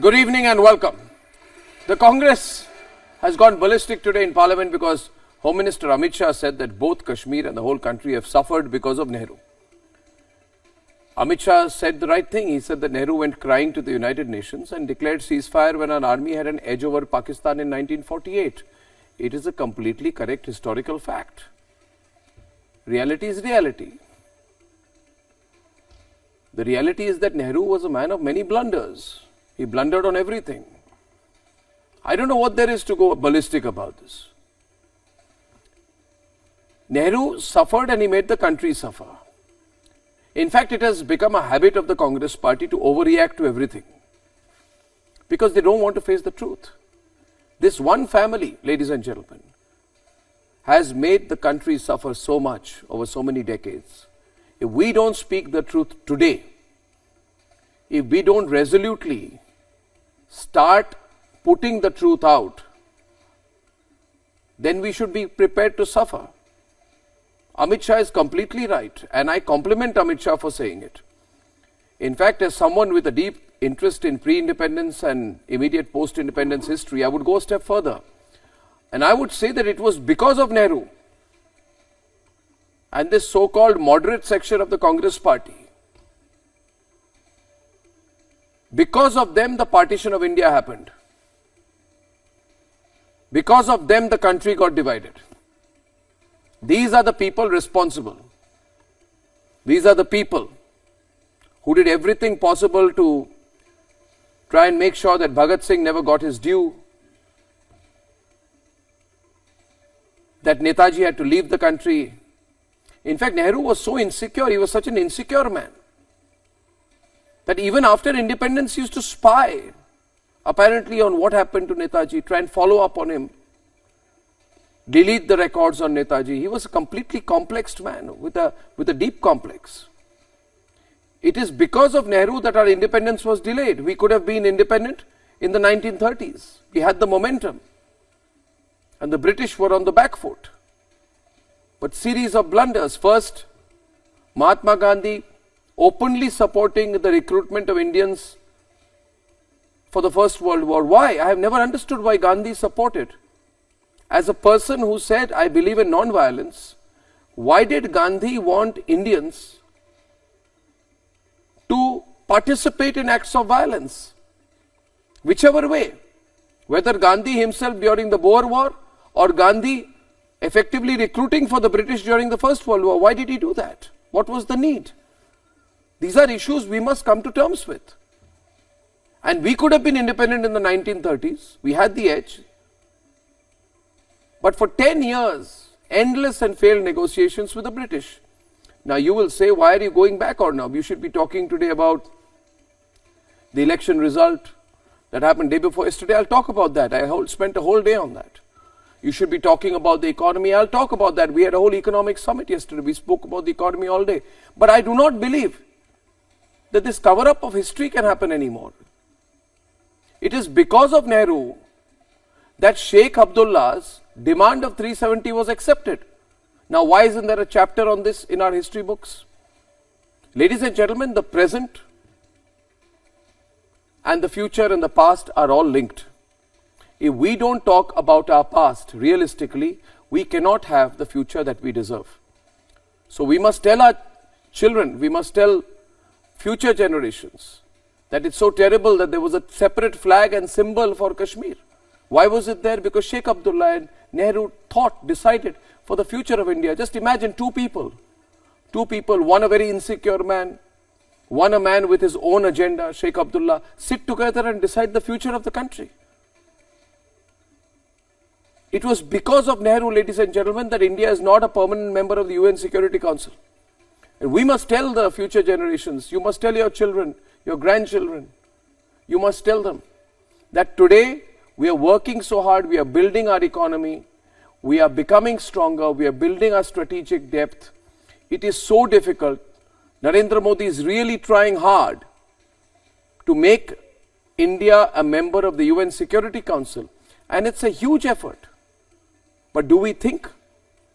Good evening and welcome. The Congress has gone ballistic today in Parliament because Home Minister Amit Shah said that both Kashmir and the whole country have suffered because of Nehru. Amit Shah said the right thing. He said that Nehru went crying to the United Nations and declared ceasefire when our army had an edge over Pakistan in 1948. It is a completely correct historical fact. Reality is reality. The reality is that Nehru was a man of many blunders. He blundered on everything. I don't know what there is to go ballistic about this. Nehru suffered and he made the country suffer. In fact, it has become a habit of the Congress party to overreact to everything because they don't want to face the truth. This one family, ladies and gentlemen, has made the country suffer so much over so many decades. If we don't speak the truth today, if we don't resolutely start putting the truth out, then we should be prepared to suffer. Amit Shah is completely right, and I compliment Amit Shah for saying it. In fact, as someone with a deep interest in pre-independence and immediate post-independence history, I would go a step further. And I would say that it was because of Nehru and this so-called moderate section of the Congress party. Because of them, the partition of India happened. Because of them, the country got divided. These are the people responsible. These are the people who did everything possible to try and make sure that Bhagat Singh never got his due, that Netaji had to leave the country. In fact, Nehru was so insecure, he was such an insecure man, that even after independence he used to spy apparently on what happened to Netaji, try and follow up on him, delete the records on Netaji. He was a completely complexed man with a deep complex. It is because of Nehru that our independence was delayed. We could have been independent in the 1930s. We had the momentum and the British were on the back foot. But series of blunders. First, Mahatma Gandhi openly supporting the recruitment of Indians for the First World War. Why? I have never understood why Gandhi supported. As a person who said, I believe in non-violence, why did Gandhi want Indians to participate in acts of violence? Whichever way, whether Gandhi himself during the Boer War or Gandhi effectively recruiting for the British during the First World War, why did he do that? What was the need? These are issues we must come to terms with. And we could have been independent in the 1930s. We had the edge. But for 10 years, endless and failed negotiations with the British. Now you will say, why are you going back on now? You should be talking today about the election result that happened day before yesterday. I'll talk about that. I spent a whole day on that. You should be talking about the economy. I'll talk about that. We had a whole economic summit yesterday. We spoke about the economy all day. But I do not believe that this cover-up of history can happen anymore. It is because of Nehru that Sheikh Abdullah's demand of 370 was accepted. Now, why isn't there a chapter on this in our history books? Ladies and gentlemen, the present and the future and the past are all linked. If we don't talk about our past realistically, we cannot have the future that we deserve. So we must tell our children, we must tell future generations that it's so terrible that there was a separate flag and symbol for Kashmir. Why was it there? Because Sheikh Abdullah and Nehru decided for the future of India. Just imagine two people, one a very insecure man, one a man with his own agenda, Sheikh Abdullah, sit together and decide the future of the country. It was because of Nehru, ladies and gentlemen, that India is not a permanent member of the UN Security Council. And we must tell the future generations, you must tell your children, your grandchildren, you must tell them that today we are working so hard, we are building our economy, we are becoming stronger, we are building our strategic depth. It is so difficult. Narendra Modi is really trying hard to make India a member of the UN Security Council. And it's a huge effort. But do we think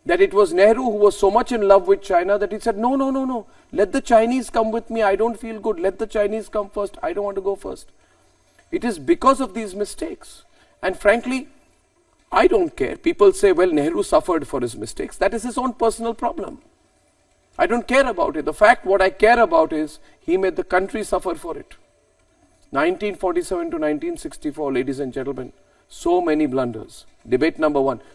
that it was Nehru who was so much in love with China that he said, no, let the Chinese come with me, I don't feel good, let the Chinese come first, I don't want to go first. It is because of these mistakes. And frankly, I don't care. People say, well, Nehru suffered for his mistakes. That is his own personal problem. I don't care about it. The fact, what I care about is, he made the country suffer for it. 1947 to 1964, ladies and gentlemen, so many blunders. Debate number one.